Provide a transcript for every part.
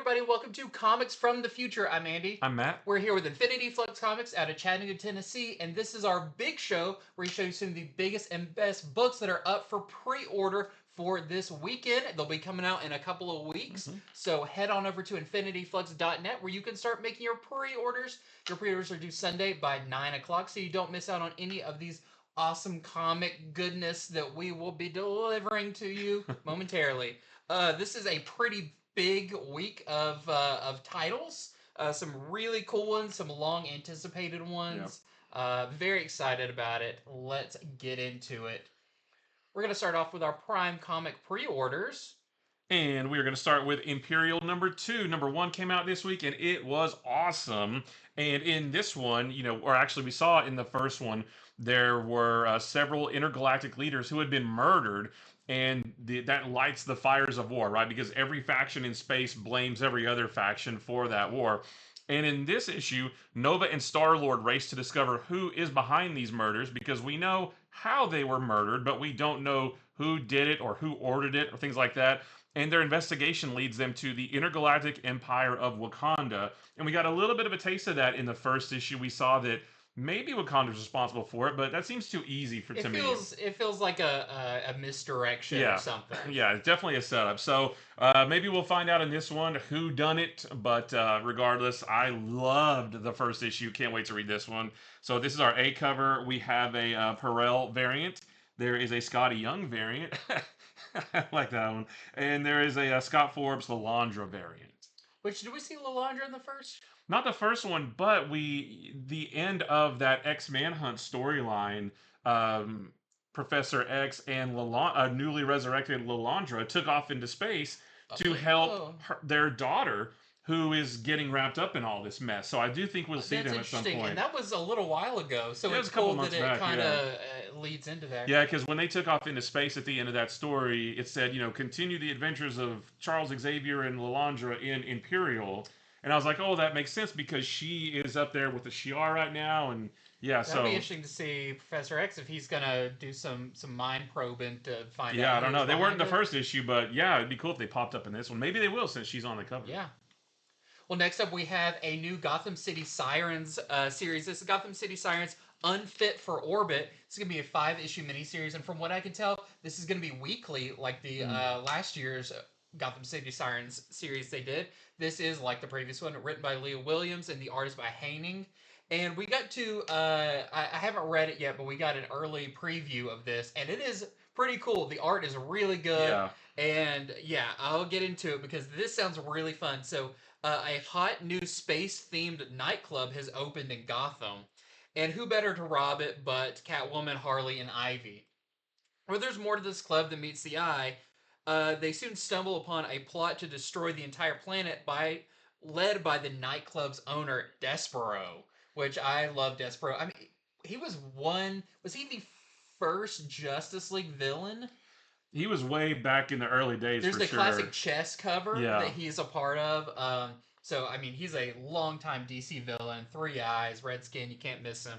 everybody. Welcome to Comics from the Future. I'm Andy. I'm Matt. We're here with Infinity Flux Comics out of Chattanooga, Tennessee, and this is our big show where we show you some of the biggest and best books that are up for pre-order for this weekend. They'll be coming out in a couple of weeks, so head on over to infinityflux.net where you can start making your pre-orders. Your pre-orders are due Sunday by 9 o'clock, so you don't miss out on any of these awesome comic goodness that we will be delivering to you momentarily. This is a pretty big week of titles. Some really cool ones, some long anticipated ones. Yep. Very excited about it. Let's get into it. We're going to start off with our Prime Comic pre-orders. And we're going to start with Imperial number 2. Number 1 came out this week, and it was awesome. And in this one, or actually we saw in the first one, there were several intergalactic leaders who had been murdered, and that lights the fires of war, right? Because every faction in space blames every other faction for that war. And in this issue, Nova and Star-Lord race to discover who is behind these murders, because we know how they were murdered, but we don't know who did it or who ordered it or things like that. And their investigation leads them to the Intergalactic Empire of Wakanda. And we got a little bit of a taste of that in the first issue. We saw that maybe Wakanda's responsible for it, but that seems too easy to me. It feels like a misdirection or something. Yeah, it's definitely a setup. So maybe we'll find out in this one who done it. But regardless, I loved the first issue. Can't wait to read this one. So this is our A cover. We have a Perel variant. There is a Scotty Young variant. I like that one. And there is a Scott Forbes Lalandra variant. Which, did we see Lalandra in the first? Not the first one, but the end of that X-Manhunt storyline, Professor X and newly resurrected Lalandra took off into space to help their daughter, who is getting wrapped up in all this mess. So I do think we'll see them at some point. And that was a little while ago, so it's cool that it kind of leads into that. Yeah, because when they took off into space at the end of that story, it said, continue the adventures of Charles Xavier and Lalandra in Imperial. And I was like, oh, that makes sense because she is up there with the Shi'ar right now, and that'd be interesting to see Professor X if he's gonna do some mind probing to find out. Yeah, I don't know. They weren't in the first issue, but yeah, it'd be cool if they popped up in this one. Maybe they will since she's on the cover. Yeah. Well, next up we have a new Gotham City Sirens series. This is Gotham City Sirens Unfit for Orbit. It's going to be a 5-issue miniseries, and from what I can tell, this is going to be weekly, like the last year's Gotham City Sirens series they did. This is, like the previous one, written by Leah Williams, and the art is by Haining. And we got to, I haven't read it yet, but we got an early preview of this, and it is pretty cool. The art is really good, and yeah, I'll get into it because this sounds really fun. So, a hot new space-themed nightclub has opened in Gotham, and who better to rob it but Catwoman, Harley, and Ivy? Well, there's more to this club than meets the eye. They soon stumble upon a plot to destroy the entire planet led by the nightclub's owner, Despero, which I love Despero. I mean, was he the first Justice League villain? He was way back in the early days. There's the classic chess cover that he's a part of. So, I mean, he's a longtime DC villain. 3 eyes, red skin, you can't miss him.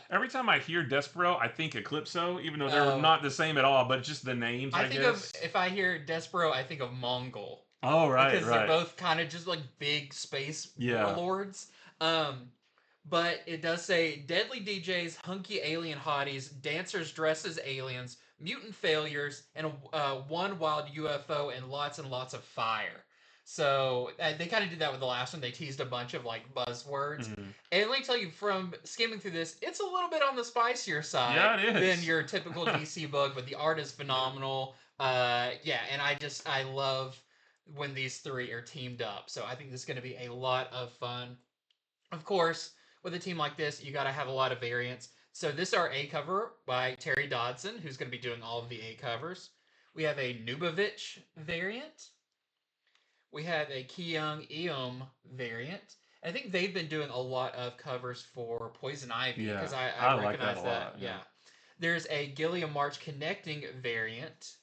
Every time I hear Despero, I think Eclipso, even though they're not the same at all, but just the names, I guess. If I hear Despero, I think of Mongol. Oh, right, because they're both kind of just like big space warlords. But it does say, deadly DJs, hunky alien hotties, dancers dressed as aliens, mutant failures, and one wild UFO, and lots of fire. So they kind of did that with the last one. They teased a bunch of like buzzwords. And let me tell you, from skimming through this, it's a little bit on the spicier side than your typical DC book, but the art is phenomenal. And I love when these three are teamed up. So I think this is going to be a lot of fun. Of course, with a team like this, you got to have a lot of variants. So this is our A cover by Terry Dodson, who's going to be doing all of the A covers. We have a Nubovich variant. We have a Ki-Young Eom variant. I think they've been doing a lot of covers for Poison Ivy because I recognize that. Yeah. There's a Gilliam March Connecting variant.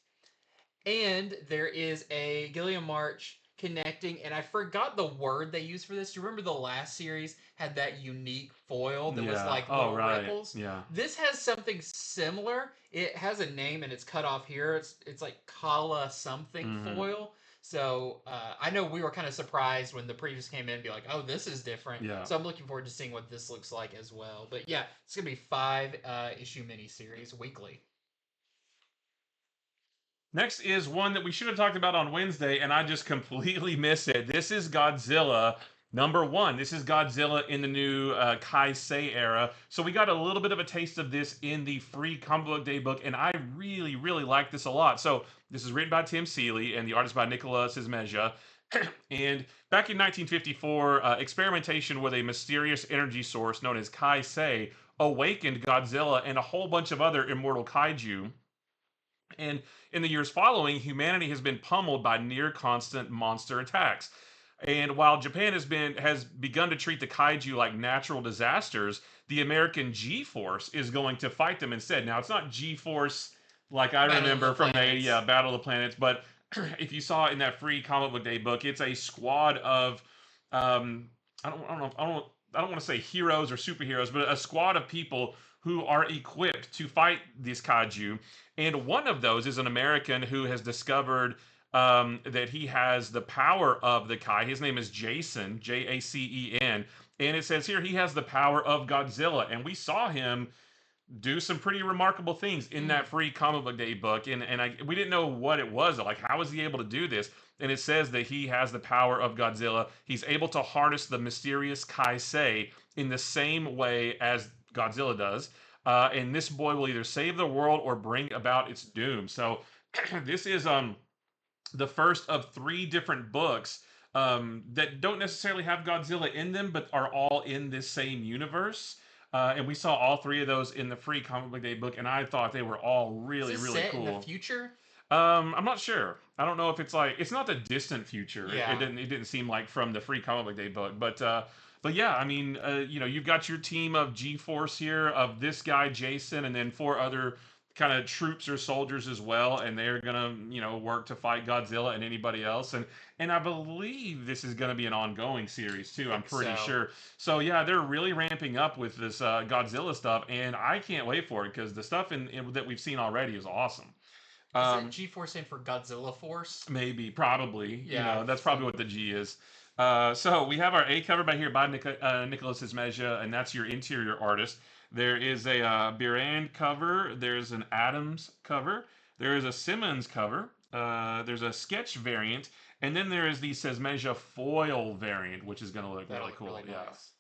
And there is a Gilliam March Connecting, and I forgot the word they used for this. Do you remember the last series had that unique foil that was like little ripples? Yeah. This has something similar. It has a name and it's cut off here. It's like Kala something foil. So I know we were kind of surprised when the previews came in and be like, oh, this is different. Yeah. So I'm looking forward to seeing what this looks like as well. But yeah, it's going to be 5 issue miniseries weekly. Next is one that we should have talked about on Wednesday, and I just completely missed it. This is Godzilla #1. This is Godzilla in the new Kai-Sei Era. So we got a little bit of a taste of this in the free comic book day book, and I really, really like this a lot. So this is written by Tim Seeley, and the artist by Nicolas Ismeja. And back in 1954, experimentation with a mysterious energy source known as Kai-Sei awakened Godzilla and a whole bunch of other immortal kaiju. And in the years following, humanity has been pummeled by near constant monster attacks. And while Japan has begun to treat the kaiju like natural disasters, the American G-Force is going to fight them instead. Now, it's not G-Force like I remember from the Battle of the Planets, but if you saw it in that free comic book day book, it's a squad of I don't want to say heroes or superheroes, but a squad of people who are equipped to fight these kaiju. And one of those is an American who has discovered that he has the power of the Kai. His name is Jason, Jacen. And it says here he has the power of Godzilla. And we saw him do some pretty remarkable things in that free comic book day book. And we didn't know what it was. Like, how was he able to do this? And it says that he has the power of Godzilla. He's able to harness the mysterious Kai-Sei in the same way as Godzilla does. And this boy will either save the world or bring about its doom. So this is the first of 3 different books that don't necessarily have Godzilla in them, but are all in this same universe. And we saw all 3 of those in the free comic book day book, and I thought they were all really, really cool. In the future? I'm not sure. I don't know if it's not the distant future. Yeah. It didn't seem like from the free comic book day book, but yeah, I mean, you've got your team of G-Force here, of this guy Jason, and then 4 other kind of troops or soldiers as well, and they're gonna work to fight Godzilla and anybody else, and I believe this is gonna be an ongoing series too. I'm pretty sure. So yeah, they're really ramping up with this Godzilla stuff, and I can't wait for it because the stuff that we've seen already is awesome. Is it G-Force stand for Godzilla Force? Maybe, probably. Yeah, that's probably what the G is. So we have our A cover by here by Nicolas Ismeja, and that's your interior artist. There is a Byrne cover. There's an Adams cover. There is a Simmons cover. There's a sketch variant, and then there is the Ismeja foil variant, which is going to look really cool. Really nice.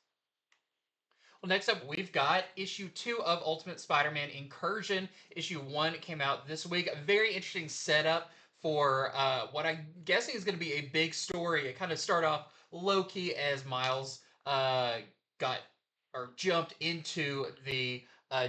Well, next up, we've got issue 2 of Ultimate Spider-Man Incursion. Issue 1 came out this week. A very interesting setup for what I'm guessing is going to be a big story. It kind of started off low-key as Miles jumped into the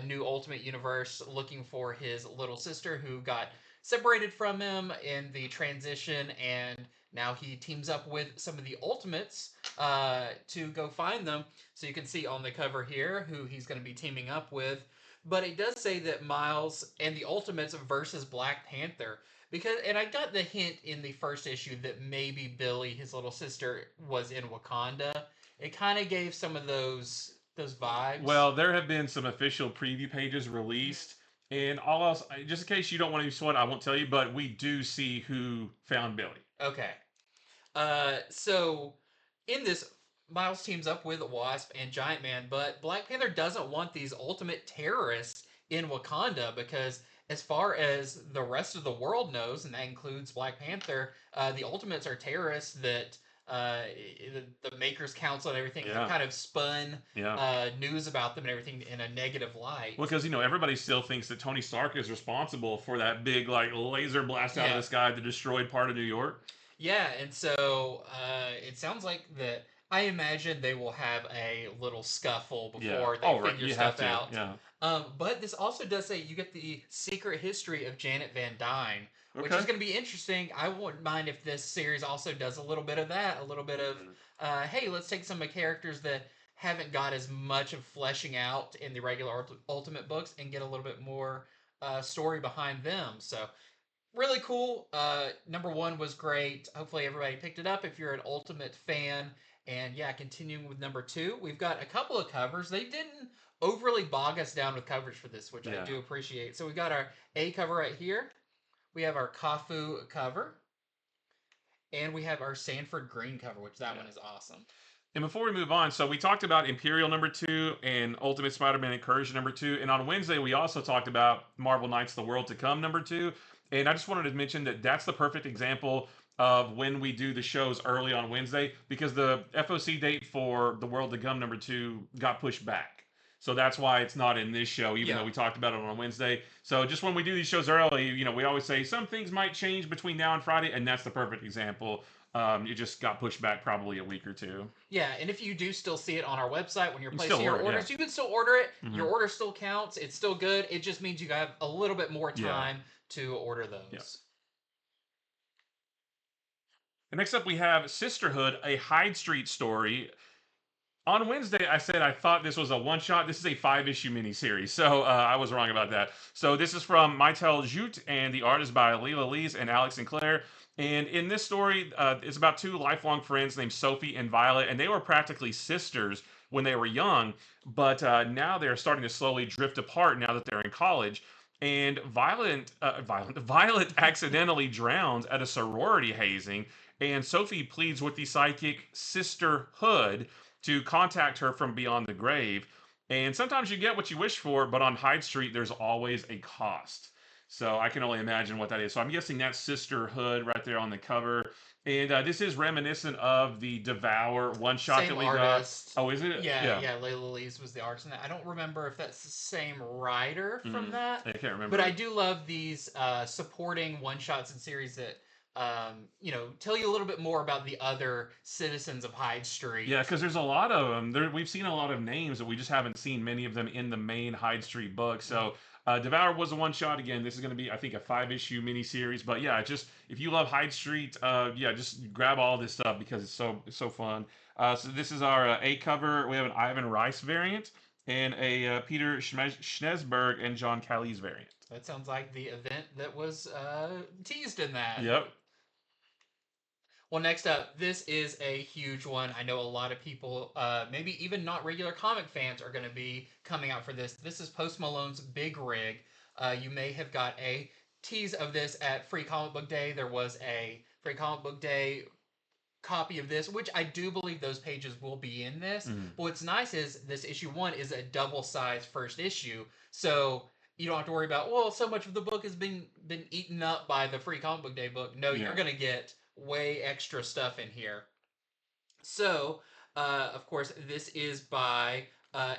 new Ultimate Universe looking for his little sister who got separated from him in the transition, and now he teams up with some of the Ultimates to go find them. So you can see on the cover here who he's going to be teaming up with. But it does say that Miles and the Ultimates versus Black Panther. And I got the hint in the first issue that maybe Billy, his little sister, was in Wakanda. It kind of gave some of those vibes. Well, there have been some official preview pages released. And all else, just in case you don't want to use what I won't tell you, but we do see who found Billy. Okay. So in this, Miles teams up with Wasp and Giant Man, but Black Panther doesn't want these ultimate terrorists in Wakanda because, as far as the rest of the world knows, and that includes Black Panther, the Ultimates are terrorists that the Makers Council and everything have kind of spun news about them and everything in a negative light. Well, because everybody still thinks that Tony Stark is responsible for that big laser blast out of the sky that destroyed part of New York. Yeah, and so it sounds like that. I imagine they will have a little scuffle before they figure stuff out. Yeah. But this also does say you get the secret history of Janet Van Dyne, which is going to be interesting. I wouldn't mind if this series also does a little bit of that, a little bit of, hey, let's take some of the characters that haven't got as much of fleshing out in the regular Ultimate books and get a little bit more story behind them. So really cool. #1 was great. Hopefully everybody picked it up if you're an Ultimate fan. And yeah, continuing with #2, we've got a couple of covers. They didn't overly bog us down with coverage for this, which I do appreciate. So we've got our A cover right here. We have our Kafu cover. And we have our Sanford Green cover, which that one is awesome. And before we move on, so we talked about Imperial #2 and Ultimate Spider-Man Incursion #2, and on Wednesday we also talked about Marvel Knights: The World to Come #2. And I just wanted to mention that that's the perfect example of when we do the shows early on Wednesday, because the FOC date for The World to Come #2 got pushed back. So that's why it's not in this show, even though we talked about it on Wednesday. So just when we do these shows early, we always say some things might change between now and Friday, and that's the perfect example. It just got pushed back probably a week or two. Yeah, and if you do still see it on our website when you're placing your orders, you can still order it. Mm-hmm. Your order still counts. It's still good. It just means you have a little bit more time to order those. Yeah. And next up, we have Sisterhood, a Hyde Street story. On Wednesday, I said I thought this was a one-shot. This is a 5-issue miniseries, so I was wrong about that. So this is from Maitel Jute, and the art is by Leela Lees and Alex Sinclair. And in this story, it's about two lifelong friends named Sophie and Violet, and they were practically sisters when they were young, but now they're starting to slowly drift apart now that they're in college. And Violet accidentally drowns at a sorority hazing, and Sophie pleads with the psychic Sisterhood to contact her from beyond the grave. And sometimes you get what you wish for, but on Hyde Street, there's always a cost. So I can only imagine what that is. So I'm guessing that's Sisterhood right there on the cover. And this is reminiscent of the Devour one-shot that we artist. got. Oh, is it? Yeah. Layla Lees was the artist in that. I don't remember if that's the same writer from that. I can't remember. But I do love these supporting one-shots and series that tell you a little bit more about the other citizens of Hyde Street. Yeah, because there's a lot of them. We've seen a lot of names, but we just haven't seen many of them in the main Hyde Street book. So Devour was a one-shot. Again, this is going to be, I think, a 5-issue miniseries. But yeah, just if you love Hyde Street, just grab all this stuff because it's so fun. So this is our A cover. We have an Ivan Rice variant and a Peter Schneesberg and John Callies variant. That sounds like the event that was teased in that. Yep. Well, next up, this is a huge one. I know a lot of people, maybe even not regular comic fans, are going to be coming out for this. This is Post Malone's Big Rig. You may have got a tease of this at Free Comic Book Day. There was a Free Comic Book Day copy of this, which I do believe those pages will be in this. Mm-hmm. But what's nice is this issue 1 is a double-sized first issue. So you don't have to worry about, well, so much of the book has been eaten up by the Free Comic Book Day book. No, you're going to get way extra stuff in here. So, of course, this is by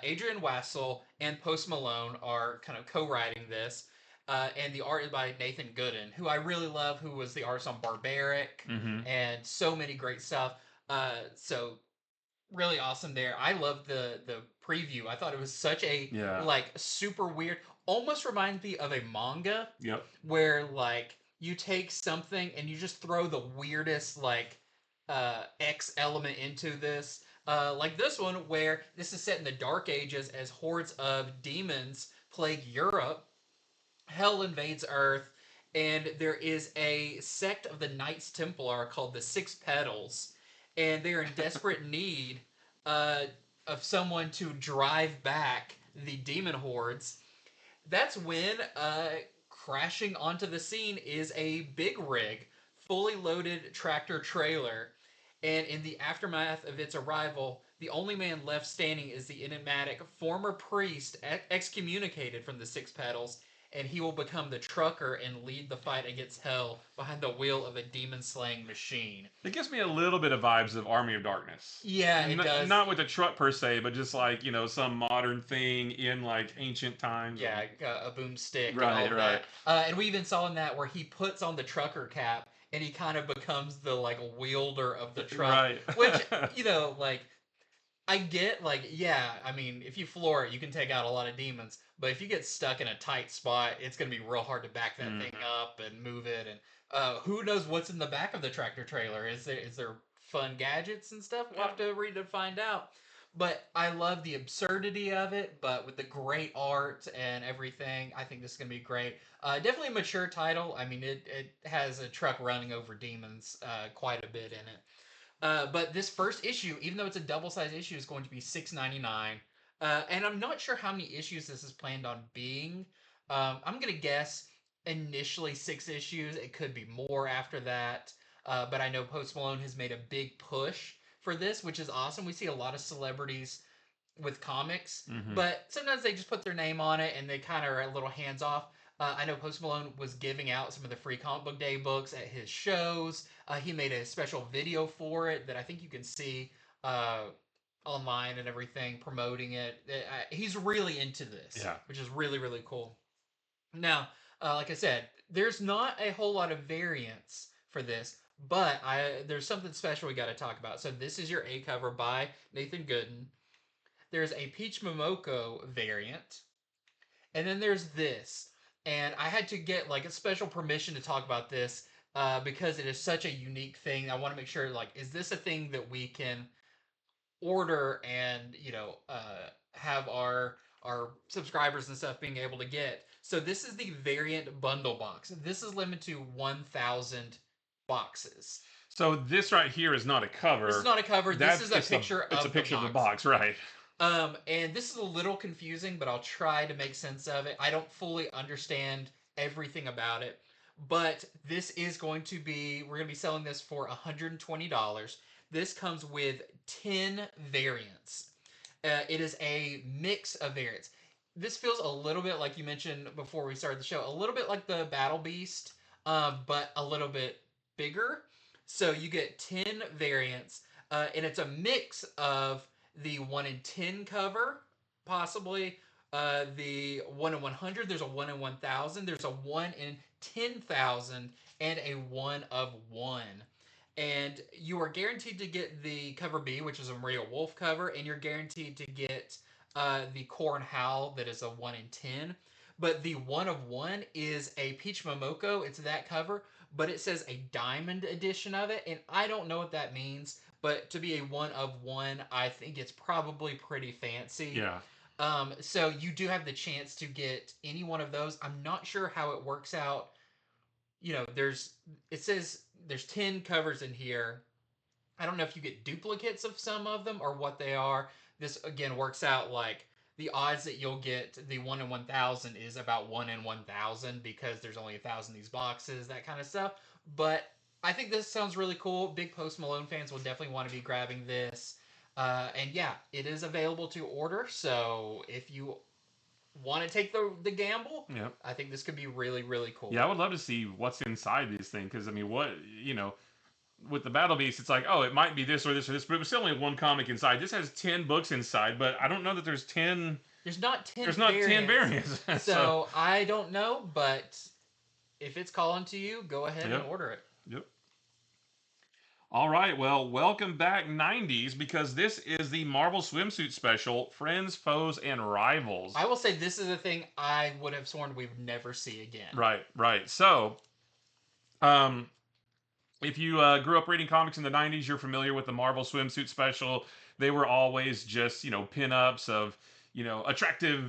Adrian Wassel and Post Malone are kind of co-writing this. And the art is by Nathan Gooden, who I really love, who was the artist on Barbaric and so many great stuff. So really awesome there. I love the preview. I thought it was such a super weird, almost reminds me of a manga. Yep. Where you take something and you just throw the weirdest X element into this. Like this one, where this is set in the Dark Ages as hordes of demons plague Europe. Hell invades Earth, and there is a sect of the Knights Templar called the Six Petals, and they are in desperate need of someone to drive back the demon hordes. That's when crashing onto the scene is a big rig, fully loaded tractor trailer, and in the aftermath of its arrival, the only man left standing is the enigmatic former priest excommunicated from the Six Petals, and he will become the trucker and lead the fight against hell behind the wheel of a demon-slaying machine. It gives me a little bit of vibes of Army of Darkness. Yeah, it does. Not with a truck per se, but just some modern thing in ancient times. Yeah, a boomstick. Right, and all right. That. And we even saw in that where he puts on the trucker cap and he kind of becomes the wielder of the truck. Right. Which, I get, I mean, if you floor it, you can take out a lot of demons. But if you get stuck in a tight spot, it's going to be real hard to back that thing up and move it. And who knows what's in the back of the tractor trailer? Is there fun gadgets and stuff? We'll have to read to find out. But I love the absurdity of it, but with the great art and everything, I think this is going to be great. Definitely a mature title. I mean, it has a truck running over demons quite a bit in it. But this first issue, even though it's a double-sized issue, is going to be $6.99. And I'm not sure how many issues this is planned on being. I'm going to guess initially 6 issues. It could be more after that. but I know Post Malone has made a big push for this, which is awesome. We see a lot of celebrities with comics, but sometimes they just put their name on it and they kind of are a little hands off. I know Post Malone was giving out some of the free comic book day books at his shows. He made a special video for it that I think you can see online and everything, promoting it. He's really into this, which is really, really cool. Now, like I said, there's not a whole lot of variants for this, but there's something special we got to talk about. So this is your A cover by Nathan Gooden. There's a Peach Momoko variant, and then there's this. And I had to get like a special permission to talk about this because it is such a unique thing. I want to make sure, like, is this a thing that we can order and have our subscribers and stuff being able to get? So this is the variant bundle box. This is limited to 1,000 boxes. So this right here is not a cover. This is not a cover. This is a picture It's a picture of the box, right? And this is a little confusing, but I'll try to make sense of it. I don't fully understand everything about it, but this is going to be, we're going to be selling this for $120. This comes with 10 variants. It is a mix of variants. This feels a little bit like you mentioned before we started the show, a little bit like the Battle Beast, but a little bit bigger. So you get 10 variants, and it's a mix of the 1 in 10 cover, possibly the 1 in 100. There's a 1 in 1,000. There's a 1 in 10,000 and a 1 of 1. And you are guaranteed to get the cover B, which is a Maria Wolf cover, and you're guaranteed to get the Core and Howl, that is a 1 in 10. But the 1 of 1 is a Peach Momoko. It's that cover, but it says a diamond edition of it, and I don't know what that means. But to be a 1 of 1, I think it's probably pretty fancy. Yeah. So you do have the chance to get any one of those. I'm not sure how it works out. It says there's 10 covers in here. I don't know if you get duplicates of some of them or what they are. This, again, works out like the odds that you'll get the 1 in 1,000 is about 1 in 1,000 because there's only 1,000 of these boxes, that kind of stuff. But I think this sounds really cool. Big Post Malone fans will definitely want to be grabbing this. And yeah, it is available to order. So if you want to take the gamble, I think this could be really, really cool. Yeah, I would love to see what's inside these things. Because, I mean, with the Battle Beast, it's like, oh, it might be this or this or this, but it was still only one comic inside. This has 10 books inside, but I don't know that there's 10... There's not 10 There's not 10 variants. So I don't know, but if it's calling to you, go ahead and order it. Yep. All right, well, welcome back 90s, because this is the Marvel Swimsuit Special, Friends, Foes, and Rivals. I will say this is a thing I would have sworn we would never see again. Right. So, if you grew up reading comics in the 90s, you're familiar with the Marvel Swimsuit Special. They were always just, pin-ups of, attractive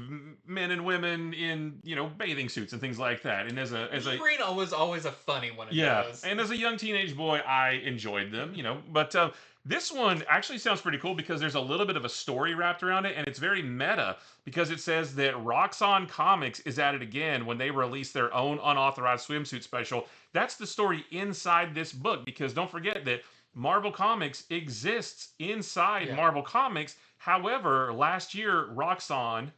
men and women in, bathing suits and things like that. And as a green was always a funny one. Those. And as a young teenage boy, I enjoyed them, But this one actually sounds pretty cool because there's a little bit of a story wrapped around it, and it's very meta because it says that Roxxon Comics is at it again when they release their own unauthorized swimsuit special. That's the story inside this book, because don't forget that Marvel Comics exists inside Marvel Comics. However, last year, Roxxon,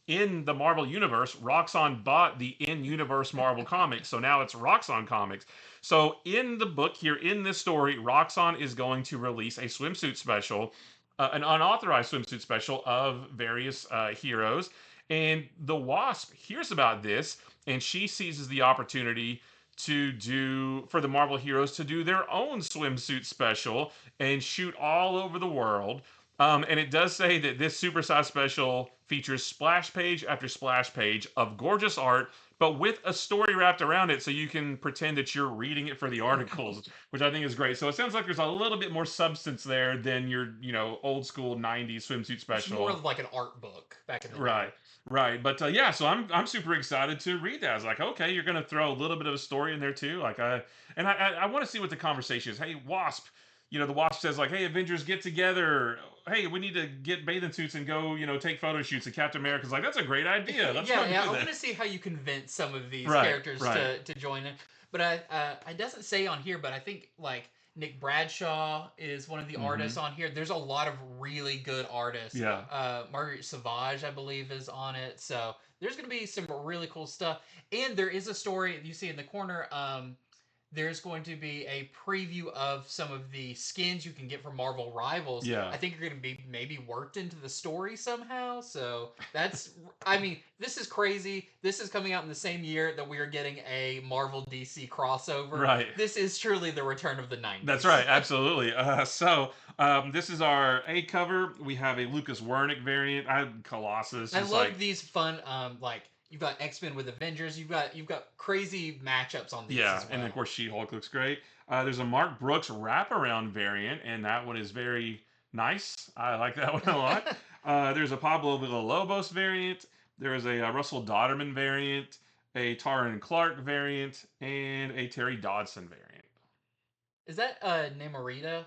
in the Marvel Universe, Roxxon bought the in-universe Marvel Comics, so now it's Roxxon Comics. So in the book here, in this story, Roxxon is going to release a swimsuit special, an unauthorized swimsuit special of various heroes, and the Wasp hears about this, and she seizes the opportunity for the Marvel heroes to do their own swimsuit special and shoot all over the world. And it does say that this supersized special features splash page after splash page of gorgeous art, but with a story wrapped around it, so you can pretend that you're reading it for the articles, which I think is great. So it sounds like there's a little bit more substance there than your, old school 90s swimsuit special. It's more of like an art book back in the day. Right. But so I'm super excited to read that. I was like, okay, you're going to throw a little bit of a story in there too. Like I want to see what the conversation is. Hey, Wasp, the Wasp says like, "Hey, Avengers, get together. Hey, we need to get bathing suits and go, take photo shoots." And Captain America's like, "That's a great idea. Let's go do I that." want to see how you convince some of these Right, characters right. to join in. But I doesn't say on here, but I think like Nick Bradshaw is one of the artists Hmm. on here. There's a lot of really good artists. Yeah. Marguerite Sauvage, I believe, is on it. So there's going to be some really cool stuff. And there is a story you see in the corner. There's going to be a preview of some of the skins you can get from Marvel Rivals. Yeah. I think are going to be maybe worked into the story somehow. So that's, I mean, this is crazy. This is coming out in the same year that we are getting a Marvel DC crossover. Right. This is truly the return of the 90s. That's right, absolutely. This is our A cover. We have a Lucas Wernick variant. Colossus. I love these fun, like you've got X-Men with Avengers. You've got crazy matchups on these. Yeah, as well. and then of course She-Hulk looks great. There's a Mark Brooks wraparound variant, and that one is very nice. I like that one a lot. There's a Pablo Villalobos variant. There's a Russell Dodderman variant, a Taran Clark variant, and a Terry Dodson variant. Is that Namorita?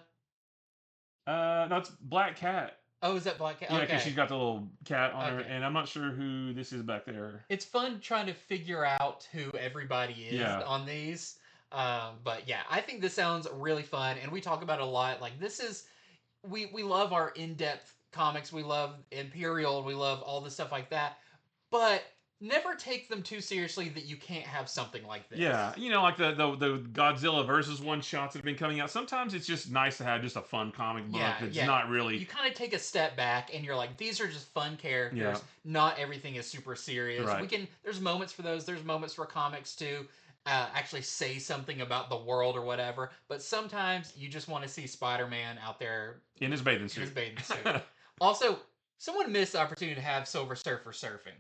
No, it's Black Cat. Oh, is that Black Cat? Yeah, Okay. because she's got the little cat on her, Okay. and I'm not sure who this is back there. It's fun trying to figure out who everybody is Yeah. on these. But yeah, I think this sounds really fun, and we talk about it a lot. Like this is, we love our in-depth comics. We love Imperial. We love all the stuff like that. But never take them too seriously that you can't have something like this. Yeah, like the Godzilla versus one shots that have been coming out. Sometimes it's just nice to have just a fun comic book that's not really. You kind of take a step back and you're like, these are just fun characters. Yeah. Not everything is super serious. Right. There's moments for those. There's moments for comics to actually say something about the world or whatever. But sometimes you just want to see Spider-Man out there in his bathing suit. Also, someone missed the opportunity to have Silver Surfer surfing.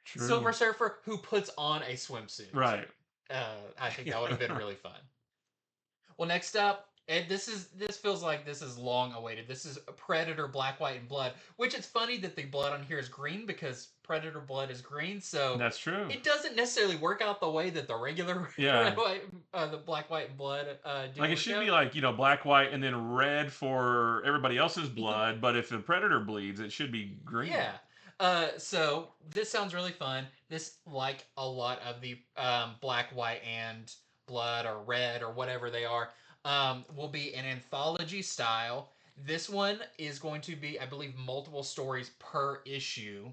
True. Silver Surfer who puts on a swimsuit. Right. I think that would have been really fun. Well, next up, and this feels like this is long awaited. This is Predator Black, White, and Blood, which it's funny that the blood on here is green because Predator blood is green. So that's true. It doesn't necessarily work out the way that the regular the Black, White, and Blood do. Like it should be like black, white, and then red for everybody else's blood. But if the Predator bleeds, it should be green. Yeah. So this sounds really fun. This, like a lot of the Black, White, and Blood or Red or whatever they are, will be an anthology style. This one is going to be, I believe, multiple stories per issue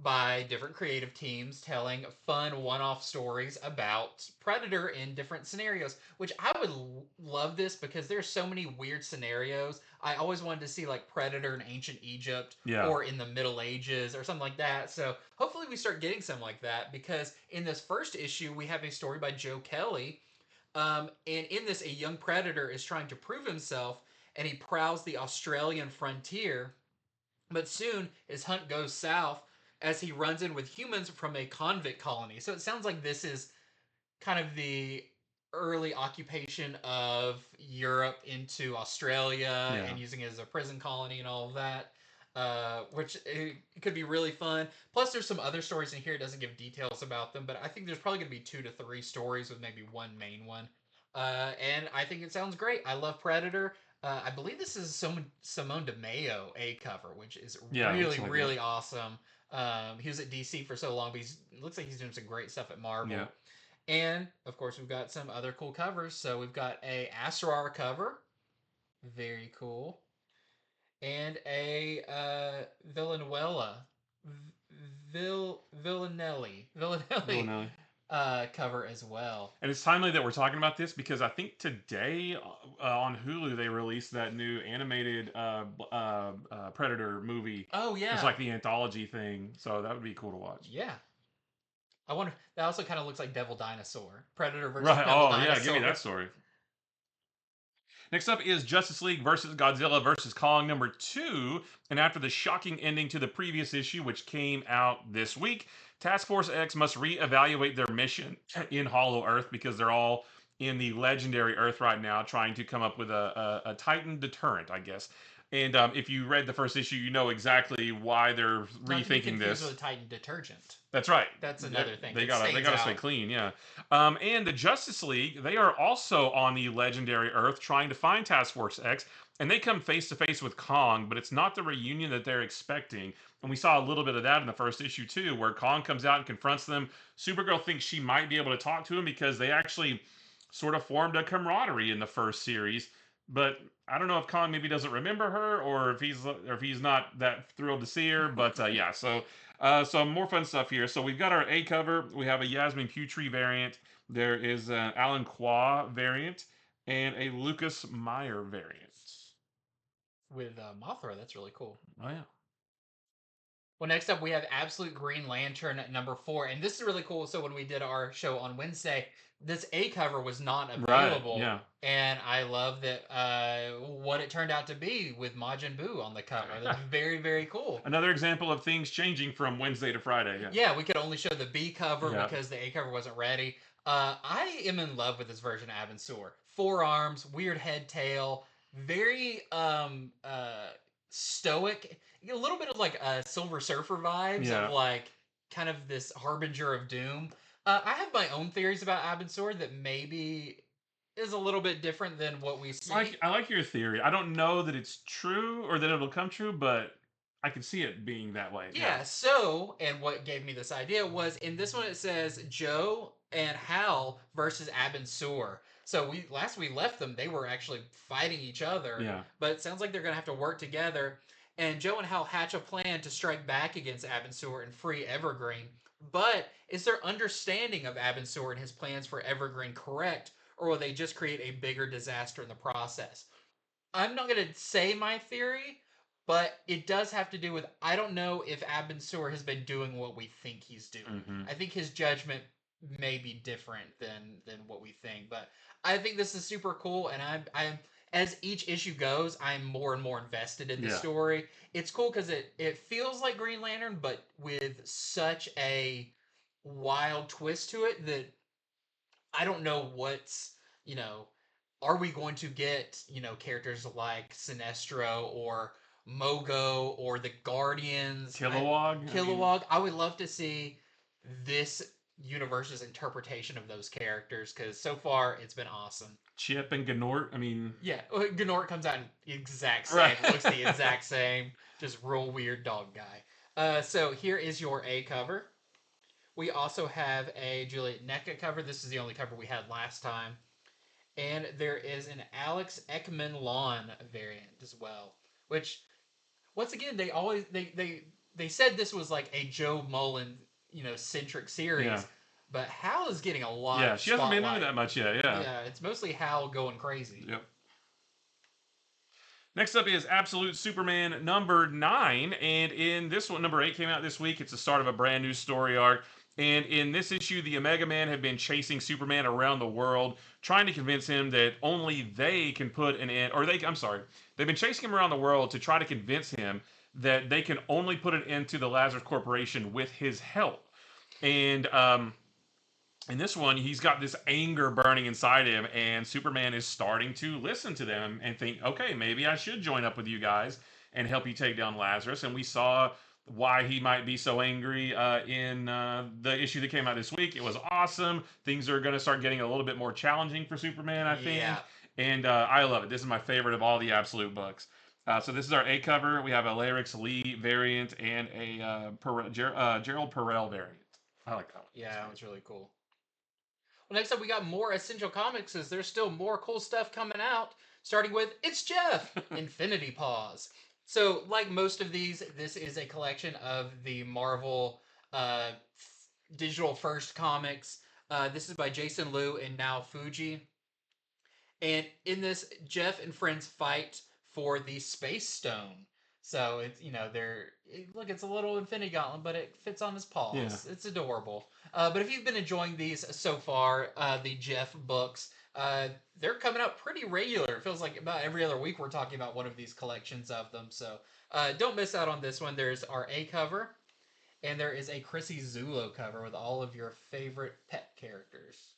by different creative teams telling fun one-off stories about Predator in different scenarios, which I would love this because there's so many weird scenarios. I always wanted to see like Predator in ancient Egypt or in the Middle Ages or something like that. So hopefully we start getting some like that because in this first issue we have a story by Joe Kelly. And in this, a young Predator is trying to prove himself and he prowls the Australian frontier. But soon his hunt goes south as he runs in with humans from a convict colony. So it sounds like this is kind of the early occupation of Europe into Australia and using it as a prison colony and all of that, which it could be really fun. Plus, there's some other stories in here. It doesn't give details about them, but I think there's probably going to be 2 to 3 stories with maybe one main one. And I think it sounds great. I love Predator. I believe this is Simone DeMeo A cover, which is really awesome. He was at DC for so long, but looks like he's doing some great stuff at Marvel. Yeah. And of course, we've got some other cool covers. So we've got a Asrar cover, very cool, and a Villanelli cover as well. And it's timely that we're talking about this because I think today on Hulu they released that new animated Predator movie. Oh yeah, it's like the anthology thing, so that would be cool to watch. Yeah, I wonder. That also kind of looks like Devil Dinosaur, Predator versus Devil Dinosaur. Yeah, give me that story. Next up is Justice League versus Godzilla versus Kong number 2. And after the shocking ending to the previous issue, which came out this week, Task Force X must reevaluate their mission in Hollow Earth because they're all in the legendary Earth right now trying to come up with a Titan deterrent, I guess. And if you read the first issue, you know exactly why they're Not to be rethinking confused this. with Titan detergent. That's right. That's another thing. They gotta stay clean, yeah. And the Justice League, they are also on the legendary Earth trying to find Task Force X, and they come face to face with Kong, but it's not the reunion that they're expecting. And we saw a little bit of that in the first issue too, where Kong comes out and confronts them. Supergirl thinks she might be able to talk to him because they actually sort of formed a camaraderie in the first series. But I don't know if Kong maybe doesn't remember her, or if he's not that thrilled to see her. But yeah, so more fun stuff here. So we've got our A cover. We have a Yasmin Putri variant. There is an Alan Qua variant and a Lucas Meyer variant. With Mothra, that's really cool. Oh yeah. Well, next up we have Absolute Green Lantern #4, and this is really cool. So when we did our show on Wednesday, this A cover was not available, right, yeah. And I love that what it turned out to be with Majin Buu on the cover. That's very, very cool. Another example of things changing from Wednesday to Friday. Yeah, yeah, we could only show the B cover because the A cover wasn't ready. I am in love with this version of Abensur. 4 arms, weird head tail, very stoic, a little bit of like Silver Surfer vibes of like kind of this harbinger of doom. I have my own theories about Abensur that maybe is a little bit different than what we see. I like your theory. I don't know that it's true or that it'll come true, but I can see it being that way. Yeah, so, and what gave me this idea was in this one it says Joe and Hal versus Abensur. So last we left them, they were actually fighting each other. Yeah. But it sounds like they're going to have to work together. And Joe and Hal hatch a plan to strike back against Abensur and free Evergreen. But is their understanding of Abensur and his plans for Evergreen correct, or will they just create a bigger disaster in the process? I'm not going to say my theory, but it does have to do with I don't know if Abensur has been doing what we think he's doing. Mm-hmm. I think his judgment may be different than what we think, but I think this is super cool, and I'm as each issue goes, I'm more and more invested in the story. It's cool because it feels like Green Lantern, but with such a wild twist to it that I don't know what's, are we going to get, characters like Sinestro or Mogo or the Guardians? Kilowog. I would love to see this universe's interpretation of those characters because so far it's been awesome. Chip and Gnort, yeah, Gnort comes out in the exact same, right. Looks the exact same, just real weird dog guy. So here is your A cover. We also have a Juliet NECA cover. This is the only cover we had last time. And there is an Alex Ekman Lawn variant as well. Which, once again, they said this was like a Joe Mullen, centric series. Yeah. But Hal is getting a lot of she hasn't been spotlight. into that much yet, yeah. Yeah, it's mostly Hal going crazy. Yep. Next up is Absolute Superman #9, and in this one, #8 came out this week. It's the start of a brand new story arc. And in this issue, the Omega Man have been chasing Superman around the world, trying to convince him that only they can put an end, they've been chasing him around the world to try to convince him that they can only put an end to the Lazarus Corporation with his help. And in this one, he's got this anger burning inside him, and Superman is starting to listen to them and think, okay, maybe I should join up with you guys and help you take down Lazarus. And we saw why he might be so angry in the issue that came out this week. It was awesome. Things are going to start getting a little bit more challenging for Superman, I think. Yeah. And I love it. This is my favorite of all the Absolute books. So this is our A cover. We have a Larix Lee variant and a Gerald Perel variant. I like that one. Yeah, that was really cool. Well, next up, we got more Essential Comics as there's still more cool stuff coming out, starting with It's Geoff! Infinity Paws. So, like most of these, this is a collection of the Marvel digital first comics. This is by Jason Liu and Now Fuji. And in this, Geoff and friends fight for the Space Stone. So, it's, look, it's a little Infinity Gauntlet, but it fits on his paws. Yeah. It's adorable. But if you've been enjoying these so far, the Geoff books, they're coming out pretty regular. It feels like about every other week we're talking about one of these collections of them. So don't miss out on this one. There's our A cover, and there is a Chrissy Zulo cover with all of your favorite pet characters.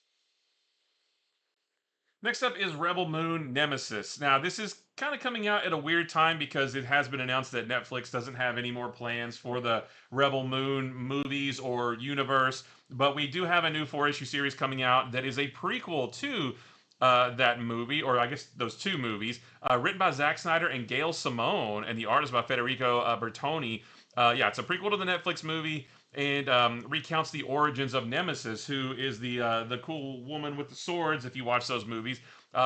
Next up is Rebel Moon Nemesis. Now, this is kind of coming out at a weird time because it has been announced that Netflix doesn't have any more plans for the Rebel Moon movies or universe, but we do have a new 4-issue series coming out that is a prequel to that movie, or I guess those two movies, written by Zack Snyder and Gail Simone, and the art is by Federico Bertoni. Yeah, it's a prequel to the Netflix movie and recounts the origins of Nemesis, who is the cool woman with the swords. If you watch those movies,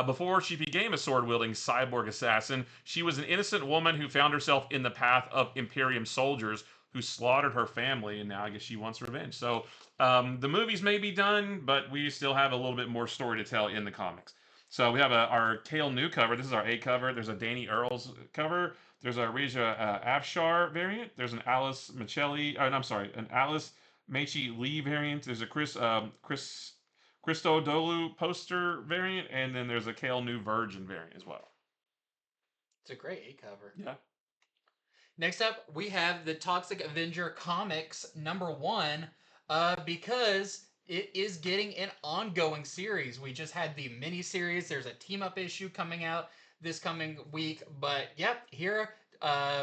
before she became a sword-wielding cyborg assassin, she was an innocent woman who found herself in the path of Imperium soldiers who slaughtered her family, and now I guess she wants revenge. So the movies may be done, but we still have a little bit more story to tell in the comics. So we have our Kale New cover. This is our A cover. There's a Danny Earls cover. There's a Regia Afshar variant. There's an Alice Michelli. I'm sorry, an Alice Mechi Lee variant. There's a Chris Christodolu poster variant, and then there's a Kale New Virgin variant as well. It's a great A cover. Yeah. Next up, we have the Toxic Avenger Comics #1, because it is getting an ongoing series. We just had the mini-series. There's a team-up issue coming out this coming week. But, yep, here,